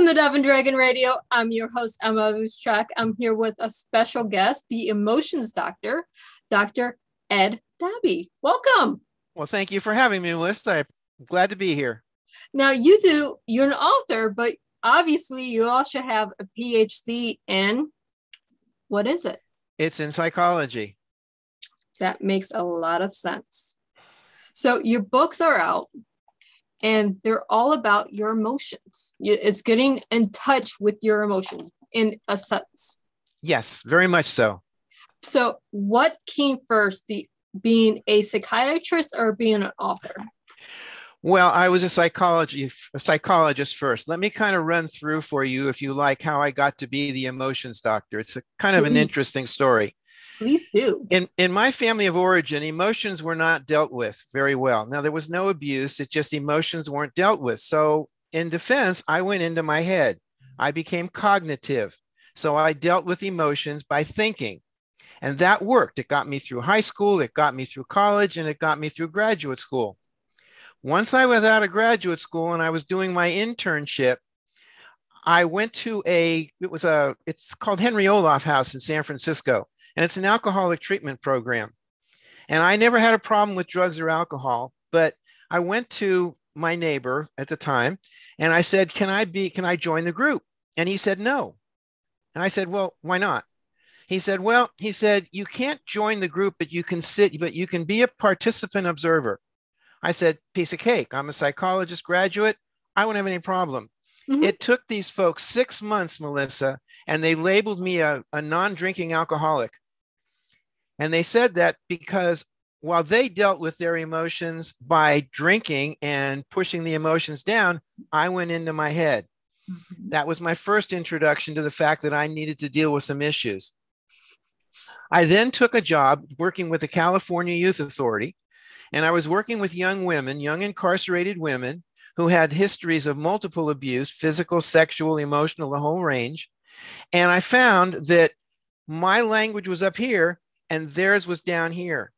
the Dove and Dragon Radio. I'm your host, M.l.Ruscsak. I'm here with a special guest, the emotions doctor, Dr. Ed Daube. Welcome. Well, thank you for having me, Melissa. I'm glad to be here. Now, you're an author, but obviously you also have a PhD in, what is it? It's in psychology. That makes a lot of sense. So your books are out and they're all about your emotions. It's getting in touch with your emotions in a sense. Yes, very much so. So what came first, being a psychiatrist or being an author? Well, I was a psychologist first. Let me kind of run through for you, if you like, how I got to be the emotions doctor. It's kind of an interesting story. Please do. In my family of origin, emotions were not dealt with very well. Now, there was no abuse. It's just emotions weren't dealt with. So in defense, I went into my head. I became cognitive. So I dealt with emotions by thinking. And that worked. It got me through high school, it got me through college, and it got me through graduate school. Once I was out of graduate school and I was doing my internship, I went to it's called Henry Olaf House in San Francisco, and it's an alcoholic treatment program. And I never had a problem with drugs or alcohol, but I went to my neighbor at the time and I said, can I join the group? And he said, no. And I said, well, why not? He said, you can't join the group, but you can be a participant observer. I said, piece of cake. I'm a psychologist graduate. I won't have any problem. Mm-hmm. It took these folks 6 months, Melissa, and they labeled me a non-drinking alcoholic. And they said that because while they dealt with their emotions by drinking and pushing the emotions down, I went into my head. Mm-hmm. That was my first introduction to the fact that I needed to deal with some issues. I then took a job working with the California Youth Authority, and I was working with young women, young incarcerated women who had histories of multiple abuse, physical, sexual, emotional, the whole range. And I found that my language was up here and theirs was down here.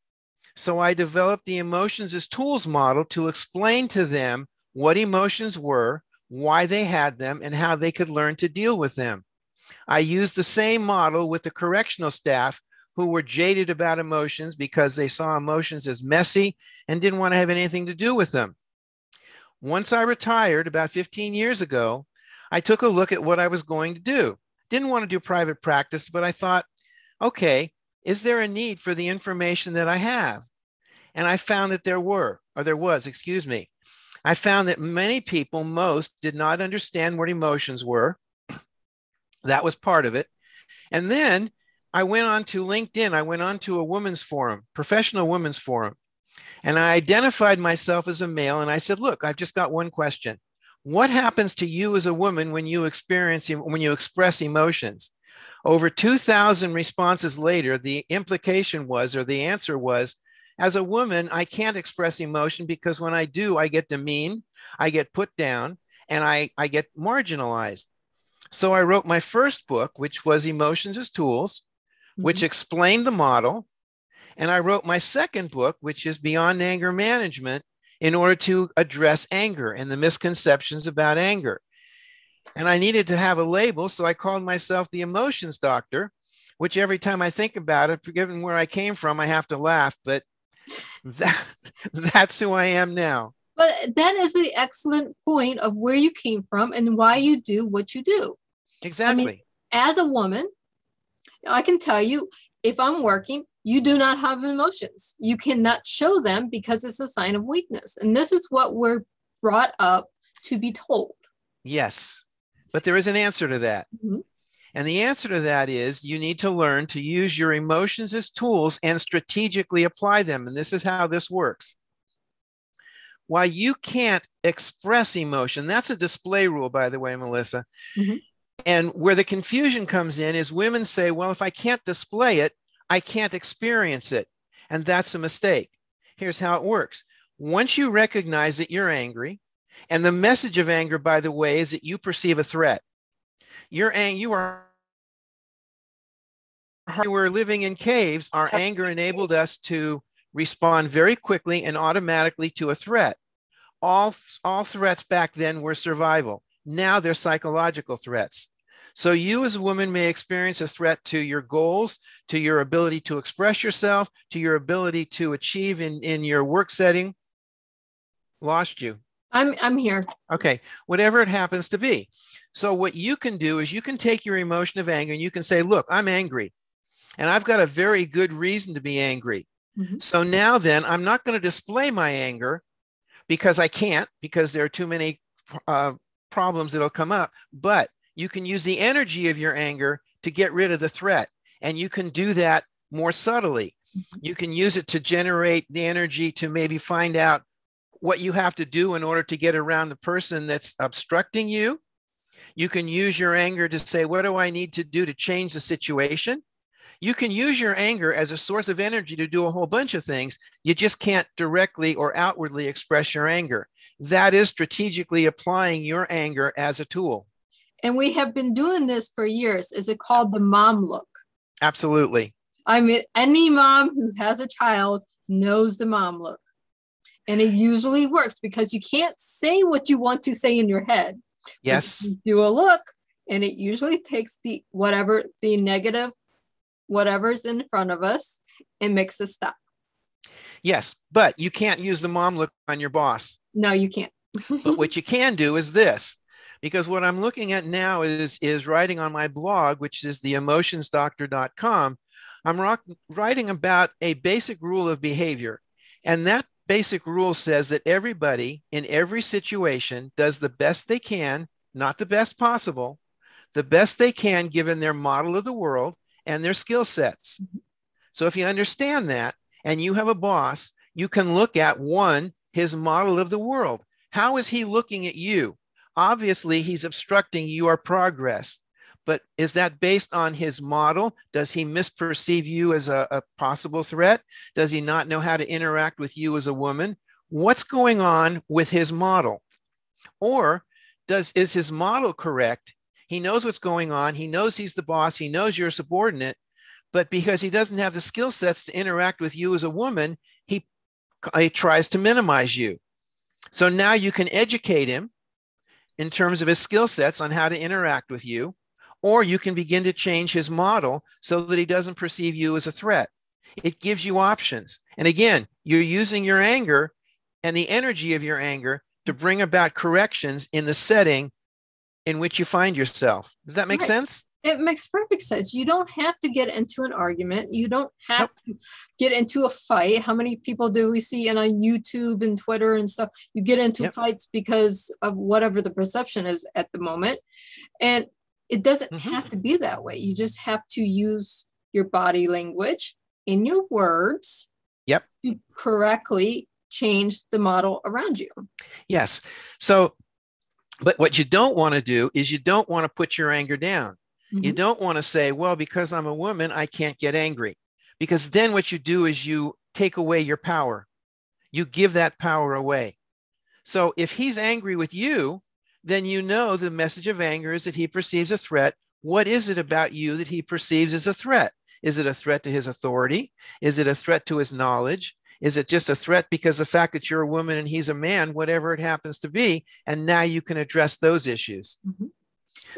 So I developed the emotions as tools model to explain to them what emotions were, why they had them, and how they could learn to deal with them. I used the same model with the correctional staff who were jaded about emotions because they saw emotions as messy and didn't want to have anything to do with them. Once I retired about 15 years ago, I took a look at what I was going to do. Didn't want to do private practice, but I thought, okay, is there a need for the information that I have? And I found that there was. I found that many people, most, did not understand what emotions were. That was part of it. And then I went on to LinkedIn. I went on to a women's forum, professional women's forum. And I identified myself as a male. And I said, look, I've just got one question. What happens to you as a woman when you express emotions? Over 2,000 responses later, the implication was, or the answer was, as a woman, I can't express emotion because when I do, I get demeaned, I get put down, and I get marginalized. So I wrote my first book, which was Emotions as Tools, which explained the model. And I wrote my second book, which is Beyond Anger Management, in order to address anger and the misconceptions about anger. And I needed to have a label, so I called myself the emotions doctor, which every time I think about it, given where I came from, I have to laugh, but that's who I am now. But that is the excellent point of where you came from and why you do what you do. Exactly. I mean, as a woman, I can tell you, if I'm working, you do not have emotions. You cannot show them because it's a sign of weakness. And this is what we're brought up to be told. Yes, but there is an answer to that. Mm-hmm. And the answer to that is you need to learn to use your emotions as tools and strategically apply them. And this is how this works. While you can't express emotion, that's a display rule, by the way, Melissa. Mm-hmm. And where the confusion comes in is women say, well, if I can't display it, I can't experience it. And that's a mistake. Here's how it works. Once you recognize that you're angry, and the message of anger, by the way, is that you perceive a threat. You were living in caves. Our anger enabled us to respond very quickly and automatically to a threat. All threats back then were survival. Now they're psychological threats. So you as a woman may experience a threat to your goals, to your ability to express yourself, to your ability to achieve in your work setting. Lost you. I'm here. Okay, whatever it happens to be. So what you can do is you can take your emotion of anger and you can say, look, I'm angry and I've got a very good reason to be angry. So now then I'm not going to display my anger because I can't, because there are too many problems that'll come up, but you can use the energy of your anger to get rid of the threat. And you can do that more subtly. You can use it to generate the energy to maybe find out what you have to do in order to get around the person that's obstructing you. You can use your anger to say, what do I need to do to change the situation? You can use your anger as a source of energy to do a whole bunch of things. You just can't directly or outwardly express your anger. That is strategically applying your anger as a tool. And we have been doing this for years. Is it called the mom look? Absolutely. I mean, any mom who has a child knows the mom look. And it usually works because you can't say what you want to say in your head. Yes. You do a look, and it usually takes the negative, whatever's in front of us, and makes us stop. Yes, but you can't use the mom look on your boss. No, you can't. But what you can do is this. Because what I'm looking at now is writing on my blog, which is theemotionsdoctor.com. I'm writing about a basic rule of behavior. And that basic rule says that everybody in every situation does the best they can, not the best possible, the best they can given their model of the world and their skill sets. So if you understand that and you have a boss, you can look at one, his model of the world. How is he looking at you? Obviously, he's obstructing your progress, but is that based on his model? Does he misperceive you as a possible threat? Does he not know how to interact with you as a woman? What's going on with his model? Or is his model correct? He knows what's going on. He knows he's the boss. He knows you're a subordinate, but because he doesn't have the skill sets to interact with you as a woman, he tries to minimize you. So now you can educate him in terms of his skill sets on how to interact with you, or you can begin to change his model so that he doesn't perceive you as a threat. It gives you options. And again, you're using your anger and the energy of your anger to bring about corrections in the setting in which you find yourself. Does that make sense? It makes perfect sense. You don't have to get into an argument. You don't have to get into a fight. How many people do we see on YouTube and Twitter and stuff? You get into fights because of whatever the perception is at the moment. And it doesn't have to be that way. You just have to use your body language in your words to correctly change the model around you. Yes. So, but what you don't want to do is you don't want to put your anger down. You don't want to say, well, because I'm a woman, I can't get angry. Because then what you do is you take away your power. You give that power away. So if he's angry with you, then you know the message of anger is that he perceives a threat. What is it about you that he perceives as a threat? Is it a threat to his authority? Is it a threat to his knowledge? Is it just a threat because the fact that you're a woman and he's a man, whatever it happens to be? And now you can address those issues.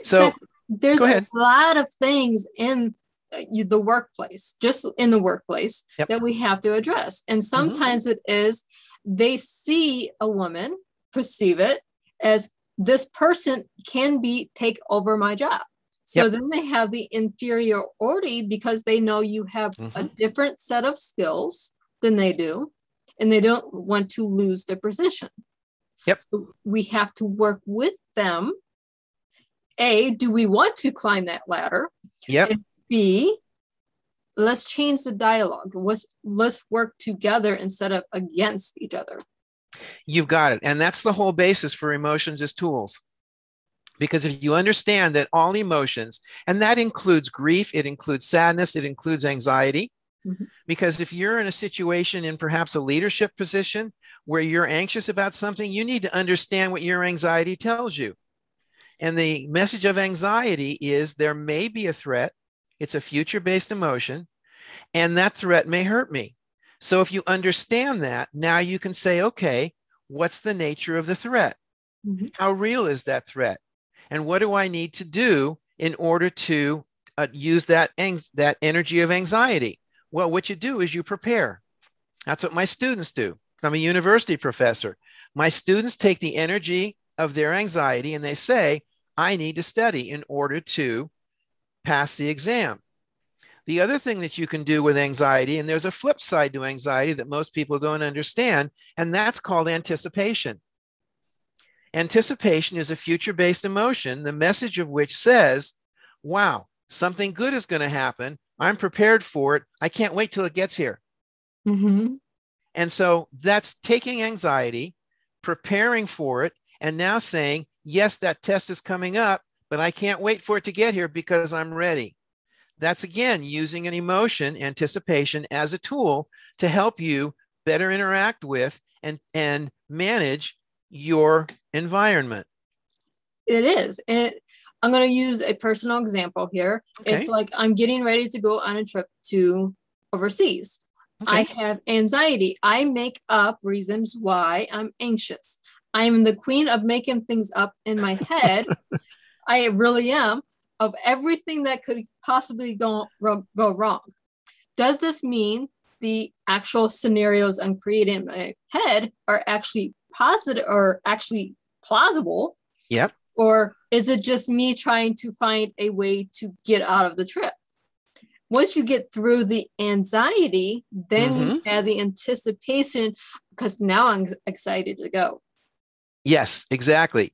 So there's a lot of things in the workplace, just in the workplace, that we have to address. And sometimes it is they see a woman, perceive it as this person can take over my job. So then they have the inferiority because they know you have a different set of skills than they do, and they don't want to lose their position. So we have to work with them. A, do we want to climb that ladder? And B, let's change the dialogue. Let's work together instead of against each other. You've got it. And that's the whole basis for emotions as tools. Because if you understand that all emotions, and that includes grief, it includes sadness, it includes anxiety. Because if you're in a situation in perhaps a leadership position where you're anxious about something, you need to understand what your anxiety tells you. And the message of anxiety is there may be a threat. It's a future-based emotion, and that threat may hurt me. So if you understand that, now you can say, okay, what's the nature of the threat? How real is that threat? And what do I need to do in order to use that energy of anxiety? Well, what you do is you prepare. That's what my students do. I'm a university professor. My students take the energy of their anxiety and they say, I need to study in order to pass the exam. The other thing that you can do with anxiety, and there's a flip side to anxiety that most people don't understand, and that's called anticipation. Anticipation is a future-based emotion, the message of which says, wow, something good is going to happen. I'm prepared for it. I can't wait till it gets here. Mm-hmm. And so that's taking anxiety, preparing for it, and now saying, yes, that test is coming up, but I can't wait for it to get here because I'm ready. That's, again, using an emotion, anticipation, as a tool to help you better interact with and manage your environment. It is. I'm going to use a personal example here. Okay. It's like I'm getting ready to go on a trip to overseas. Okay. I have anxiety. I make up reasons why I'm anxious. I'm the queen of making things up in my head. I really am, of everything that could possibly go wrong. Does this mean the actual scenarios I'm creating in my head are actually positive or actually plausible? Yep. Or is it just me trying to find a way to get out of the trip? Once you get through the anxiety, then you have the anticipation, because now I'm excited to go. Yes, exactly.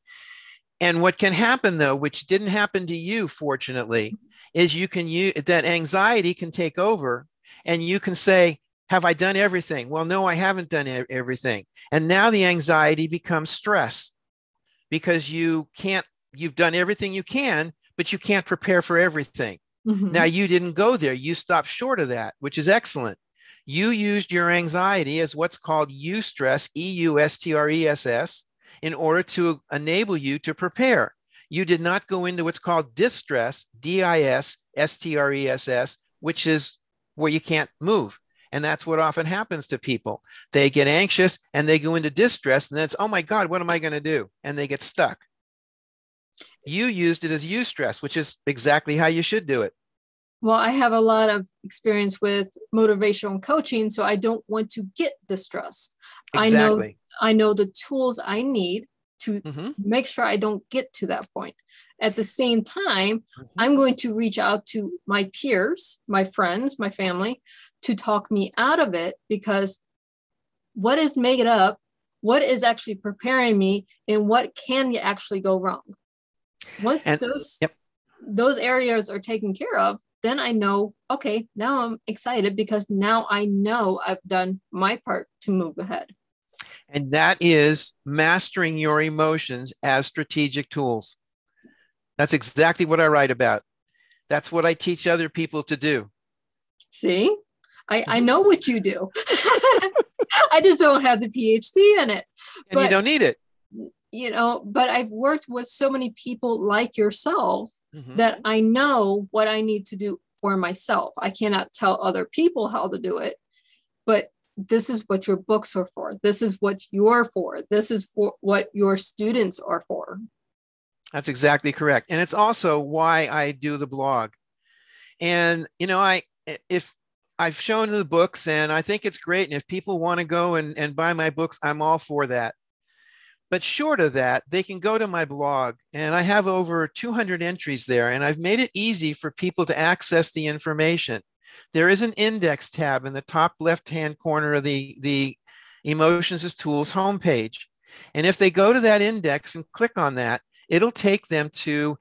And what can happen, though, which didn't happen to you, fortunately, is you can use that anxiety can take over and you can say, have I done everything? Well, no, I haven't done everything. And now the anxiety becomes stress because you've done everything you can, but you can't prepare for everything. Mm-hmm. Now, you didn't go there. You stopped short of that, which is excellent. You used your anxiety as what's called eustress, EUSTRESS, in order to enable you to prepare. You did not go into what's called distress, DISSTRESS, which is where you can't move. And that's what often happens to people. They get anxious and they go into distress, and then it's, oh my God, what am I going to do? And they get stuck. You used it as eustress, which is exactly how you should do it. Well, I have a lot of experience with motivational coaching, so I don't want to get distressed. Exactly. I know the tools I need to make sure I don't get to that point. At the same time, I'm going to reach out to my peers, my friends, my family, to talk me out of it, because what is making up, what is actually preparing me, and what can actually go wrong? Once those areas are taken care of, then I know, okay, now I'm excited because now I know I've done my part to move ahead. And that is mastering your emotions as strategic tools. That's exactly what I write about. That's what I teach other people to do. See, I know what you do. I just don't have the PhD in it. And you don't need it. You know, but I've worked with so many people like yourself that I know what I need to do for myself. I cannot tell other people how to do it, but this is what your books are for. This is what you're for. This is for what your students are for. That's exactly correct. And it's also why I do the blog. And, you know, if I've shown the books and I think it's great. And if people want to go and buy my books, I'm all for that. But short of that, they can go to my blog, and I have over 200 entries there, and I've made it easy for people to access the information. There is an index tab in the top left-hand corner of the Emotions as Tools homepage. And if they go to that index and click on that, it'll take them to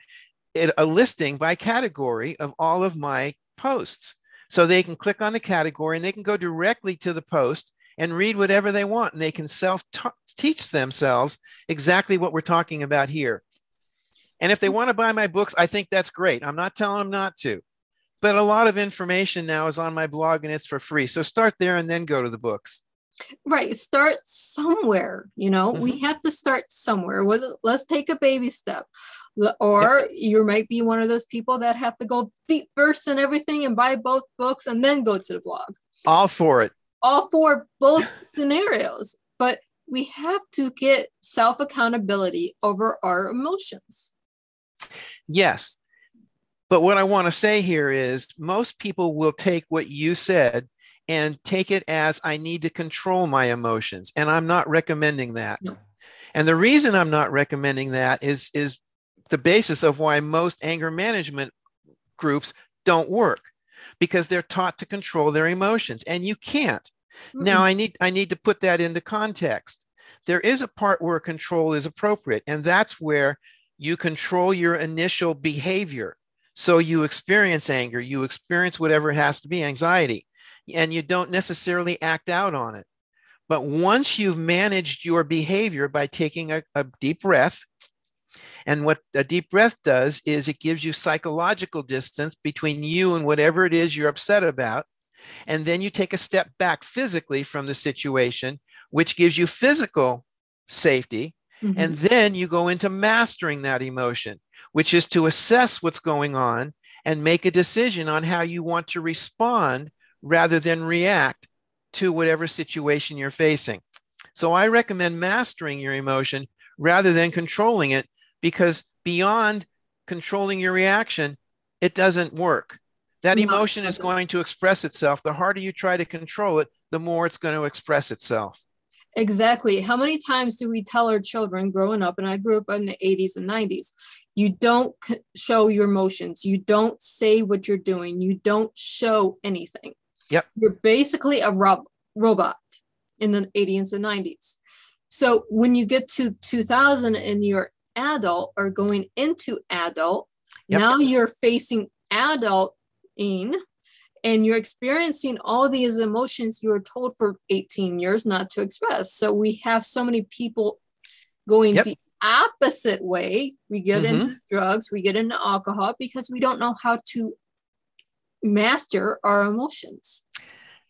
a listing by category of all of my posts. So they can click on the category and they can go directly to the post and read whatever they want, and they can self-teach themselves exactly what we're talking about here. And if they want to buy my books, I think that's great. I'm not telling them not to. But a lot of information now is on my blog and it's for free. So start there and then go to the books. Right. Start somewhere. You know, we have to start somewhere. Let's take a baby step. Or you might be one of those people that have to go feet first and everything and buy both books and then go to the blog. All for it. All for both scenarios. But we have to get self-accountability over our emotions. Yes. But what I want to say here is most people will take what you said and take it as I need to control my emotions. And I'm not recommending that. No. And the reason I'm not recommending that is the basis of why most anger management groups don't work, because they're taught to control their emotions, and you can't. Now, I need to put that into context. There is a part where control is appropriate, and that's where you control your initial behavior. So you experience anger, you experience whatever it has to be, anxiety, and you don't necessarily act out on it. But once you've managed your behavior by taking a deep breath, and what a deep breath does is it gives you psychological distance between you and whatever it is you're upset about. And then you take a step back physically from the situation, which gives you physical safety. Mm-hmm. And then you go into mastering that emotion, which is to assess what's going on and make a decision on how you want to respond rather than react to whatever situation you're facing. So I recommend mastering your emotion rather than controlling it, because beyond controlling your reaction, it doesn't work. That emotion is going to express itself. The harder you try to control it, the more it's going to express itself. Exactly. How many times do we tell our children growing up, and I grew up in the 80s and 90s, you don't show your emotions. You don't say what you're doing. You don't show anything. Yep. You're basically a robot in the 80s and 90s. So when you get to 2000 and you're adult or going into adult, yep, now you're facing adulting and you're experiencing all these emotions you were told for 18 years not to express. So we have so many people going the opposite way. We get into drugs, we get into alcohol because we don't know how to master our emotions.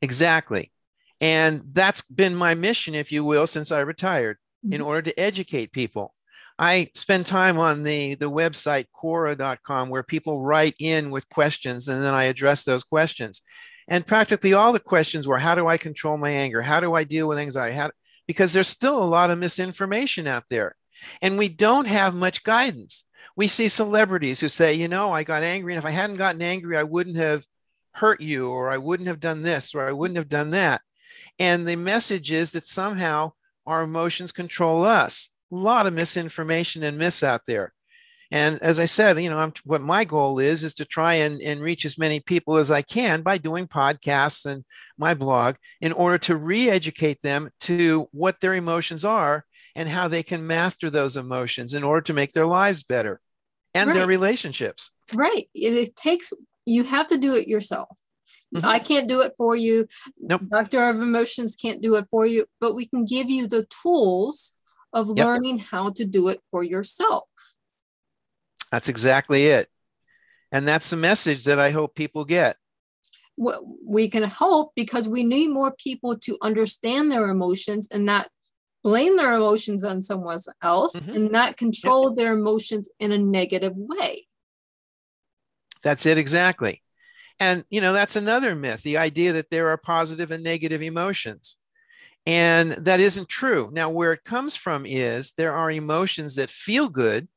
Exactly. And that's been my mission, if you will, since I retired, in order to educate people. I spend time on the website Quora.com, where people write in with questions, and then I address those questions. And practically all the questions were, how do I control my anger? How do I deal with anxiety? Because there's still a lot of misinformation out there, and we don't have much guidance. We see celebrities who say, you know, I got angry, and if I hadn't gotten angry, I wouldn't have hurt you, or I wouldn't have done this, or I wouldn't have done that. And the message is that somehow our emotions control us. A lot of misinformation and myths out there. And as I said, you know, what my goal is to try and reach as many people as I can by doing podcasts and my blog in order to re-educate them to what their emotions are and how they can master those emotions in order to make their lives better and their relationships. Right. It takes, you have to do it yourself. I can't do it for you. Nope. Doctor of Emotions can't do it for you, but we can give you the tools of learning how to do it for yourself. That's exactly it. And that's the message that I hope people get. Well, we can hope, because we need more people to understand their emotions and not blame their emotions on someone else and not control their emotions in a negative way. That's it, exactly. And, you know, that's another myth, the idea that there are positive and negative emotions. And that isn't true. Now, where it comes from is there are emotions that feel good.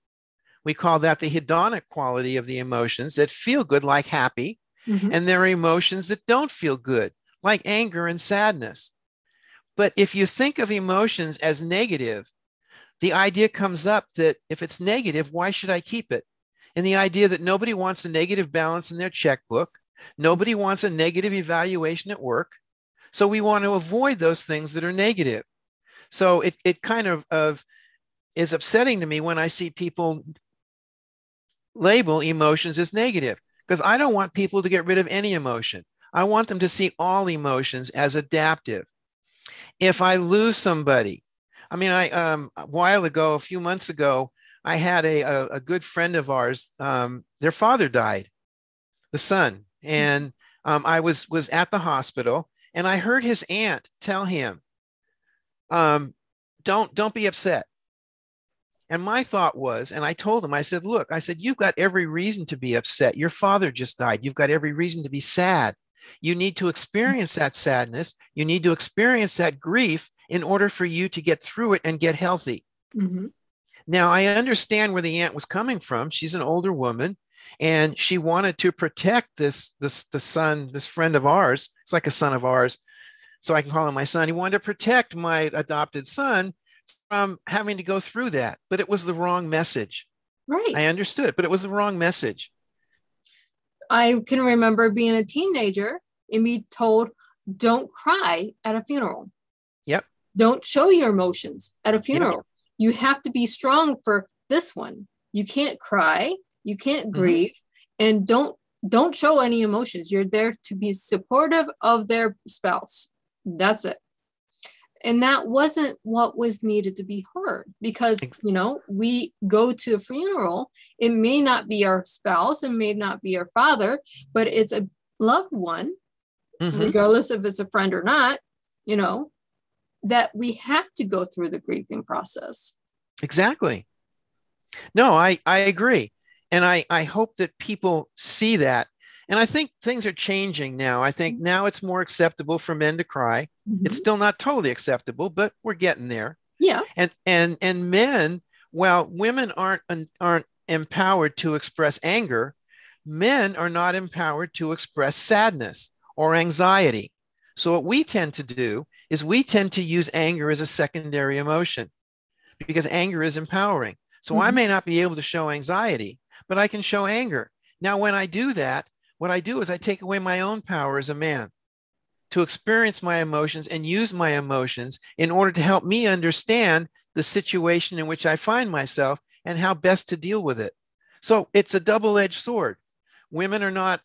We call that the hedonic quality of the emotions that feel good, like happy. And there are emotions that don't feel good, like anger and sadness. But if you think of emotions as negative, the idea comes up that if it's negative, why should I keep it? And the idea that nobody wants a negative balance in their checkbook. Nobody wants a negative evaluation at work. So we want to avoid those things that are negative. So it kind of is upsetting to me when I see people label emotions as negative, because I don't want people to get rid of any emotion. I want them to see all emotions as adaptive. If I lose somebody, I mean, a while ago, a few months ago, I had a good friend of ours, their father died, the son. And I was at the hospital, and I heard his aunt tell him, don't be upset. And my thought was, and I told him, I said, look, I said, you've got every reason to be upset. Your father just died. You've got every reason to be sad. You need to experience that sadness. You need to experience that grief in order for you to get through it and get healthy. Now, I understand where the aunt was coming from. She's an older woman, and she wanted to protect the son, this friend of ours. It's like a son of ours, so I can call him my son. He wanted to protect my adopted son from having to go through that, but it was the wrong message. Right. I understood it, but it was the wrong message. I can remember being a teenager and be told, don't cry at a funeral. Yep. Don't show your emotions at a funeral. Yep. You have to be strong for this one. You can't cry, you can't grieve, and don't show any emotions. You're there to be supportive of their spouse. That's it. And that wasn't what was needed to be heard, because, you know, we go to a funeral. It may not be our spouse, it may not be our father, but it's a loved one, regardless if it's a friend or not, you know, that we have to go through the grieving process. Exactly. No, I agree. And I hope that people see that. And I think things are changing now. I think now it's more acceptable for men to cry. It's still not totally acceptable, but we're getting there. Yeah. And men, while women aren't empowered to express anger, men are not empowered to express sadness or anxiety. So what we tend to do is we tend to use anger as a secondary emotion, because anger is empowering. So I may not be able to show anxiety, but I can show anger. Now, when I do that, what I do is I take away my own power as a man to experience my emotions and use my emotions in order to help me understand the situation in which I find myself and how best to deal with it. So it's a double-edged sword. Women are not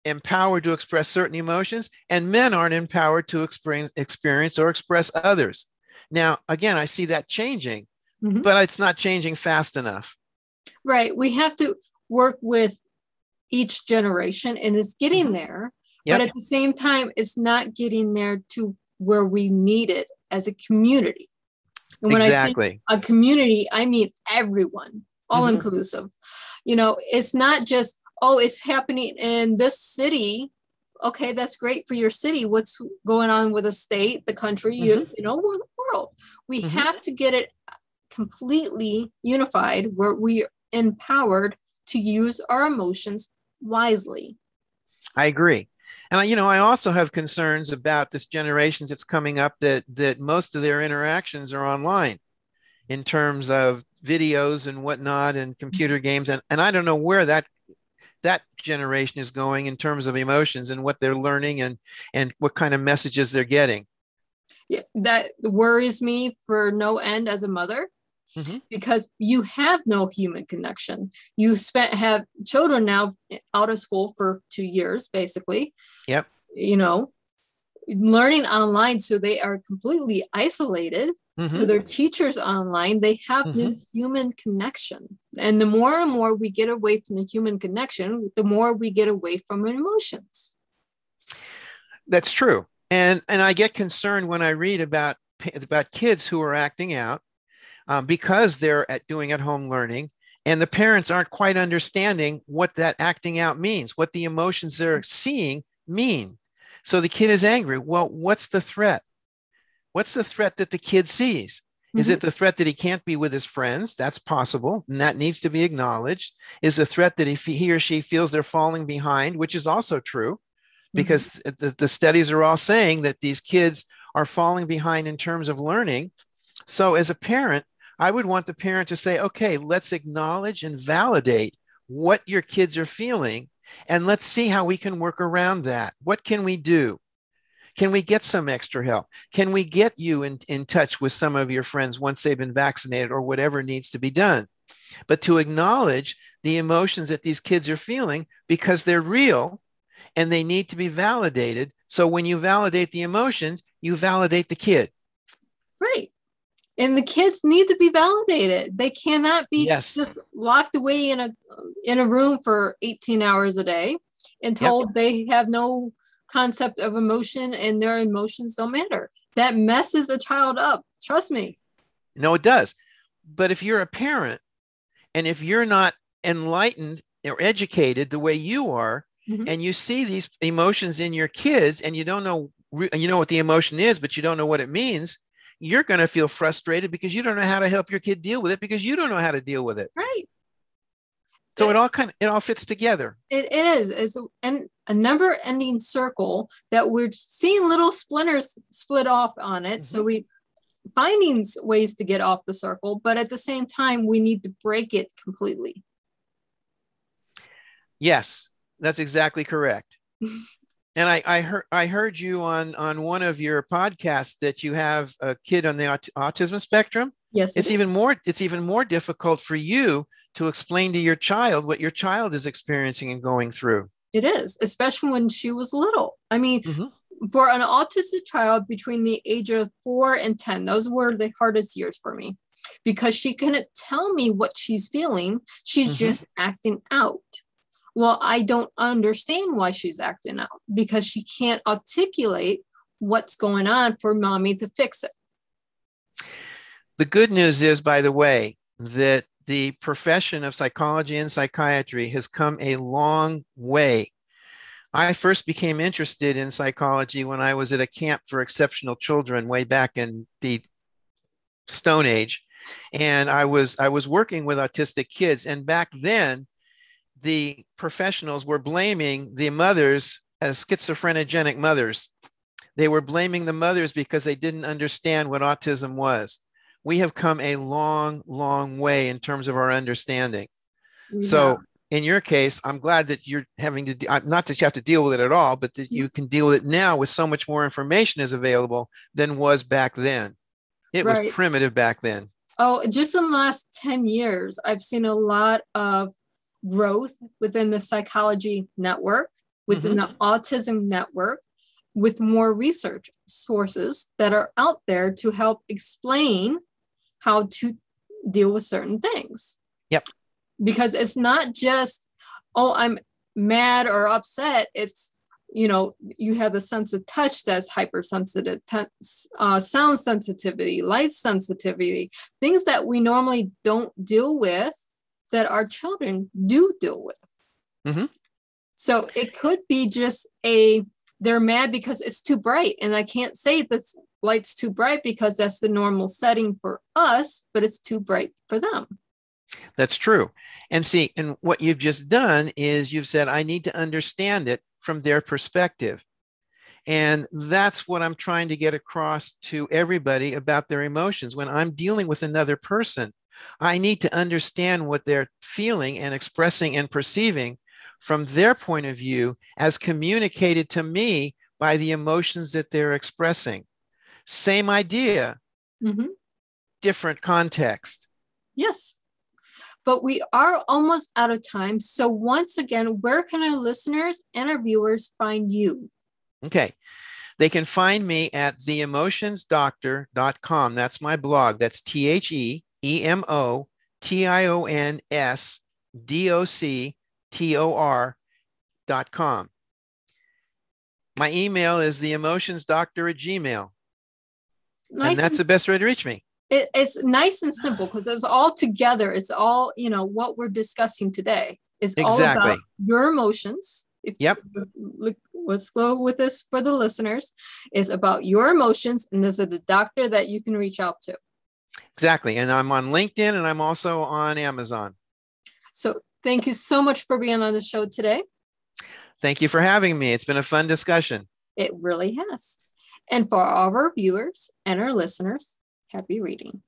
empowered to express certain emotions, and men aren't empowered to experience or express others. Now, again, I see that changing, but it's not changing fast enough. Right. We have to work with each generation, and it's getting there. But at the same time, it's not getting there to where we need it as a community. And when I think a community, I mean everyone, all inclusive. You know, it's not just, oh, it's happening in this city. Okay, that's great for your city. What's going on with the state, the country, you know, the world? We have to get it completely unified, where we are empowered to use our emotions wisely. I agree. And you know, I also have concerns about this generation that's coming up, that most of their interactions are online in terms of videos and whatnot and computer games. And I don't know where that generation is going in terms of emotions and what they're learning and what kind of messages they're getting. Yeah, that worries me for no end as a mother. Because you have no human connection. You have children now out of school for 2 years, basically. Yep. You know, learning online, so they are completely isolated. So their teachers online, they have no human connection. And the more and more we get away from the human connection, the more we get away from emotions. That's true. And I get concerned when I read about kids who are acting out, because they're doing at-home learning, and the parents aren't quite understanding what that acting out means, what the emotions they're seeing mean. So the kid is angry. Well, what's the threat? What's the threat that the kid sees? Is it the threat that he can't be with his friends? That's possible, and that needs to be acknowledged. Is the threat that he or she feels they're falling behind, which is also true, because the studies are all saying that these kids are falling behind in terms of learning. So as a parent, I would want the parent to say, okay, let's acknowledge and validate what your kids are feeling, and let's see how we can work around that. What can we do? Can we get some extra help? Can we get you in touch with some of your friends once they've been vaccinated, or whatever needs to be done? But to acknowledge the emotions that these kids are feeling, because they're real and they need to be validated. So when you validate the emotions, you validate the kid. Right. And the kids need to be validated. They cannot be just locked away in a room for 18 hours a day and told they have no concept of emotion and their emotions don't matter. That messes a child up. Trust me. No, it does. But if you're a parent, and if you're not enlightened or educated the way you are, and you see these emotions in your kids, and you don't know, you know what the emotion is, but you don't know what it means, you're going to feel frustrated because you don't know how to help your kid deal with it because you don't know how to deal with it. Right. So it all fits together. It is. It's a never-ending circle that we're seeing little splinters split off on it. So we finding ways to get off the circle, but at the same time, we need to break it completely. Yes, that's exactly correct. And I heard you on one of your podcasts that you have a kid on the autism spectrum. Yes, it's even more difficult for you to explain to your child what your child is experiencing and going through. It is, especially when she was little. I mean, for an autistic child between the age of 4 and 10, those were the hardest years for me because she couldn't tell me what she's feeling. She's just acting out. Well, I don't understand why she's acting out because she can't articulate what's going on for mommy to fix it. The good news is, by the way, that the profession of psychology and psychiatry has come a long way. I first became interested in psychology when I was at a camp for exceptional children way back in the Stone Age. And I was working with autistic kids. And back then, the professionals were blaming the mothers as schizophrenogenic mothers. They were blaming the mothers because they didn't understand what autism was. We have come a long, long way in terms of our understanding. Yeah. So in your case, I'm glad that you're having to, not that you have to deal with it at all, but that you can deal with it now with so much more information is available than was back then. It was primitive back then. Oh, just in the last 10 years, I've seen a lot of growth within the psychology network, within the autism network, with more research sources that are out there to help explain how to deal with certain things. Yep. Because it's not just, oh, I'm mad or upset. It's, you have the sense of touch that's hypersensitive, sound sensitivity, light sensitivity, things that we normally don't deal with that our children do deal with. So it could be just they're mad because it's too bright. And I can't say this light's too bright because that's the normal setting for us, but it's too bright for them. That's true. And see, and what you've just done is you've said, I need to understand it from their perspective. And that's what I'm trying to get across to everybody about their emotions. When I'm dealing with another person, I need to understand what they're feeling and expressing and perceiving from their point of view as communicated to me by the emotions that they're expressing. Same idea, different context. Yes, but we are almost out of time. So once again, where can our listeners and our viewers find you? Okay, they can find me at theemotionsdoctor.com. That's my blog. That's TheEmotionsDoctor.com. My email is theemotionsdoctor@gmail.com. And that's the best way to reach me. It's nice and simple because it's all together. It's all, what we're discussing today is all about your emotions. Let's go with this for the listeners. It's about your emotions. And this is the doctor that you can reach out to. Exactly. And I'm on LinkedIn and I'm also on Amazon. So thank you so much for being on the show today. Thank you for having me. It's been a fun discussion. It really has. And for all of our viewers and our listeners, happy reading.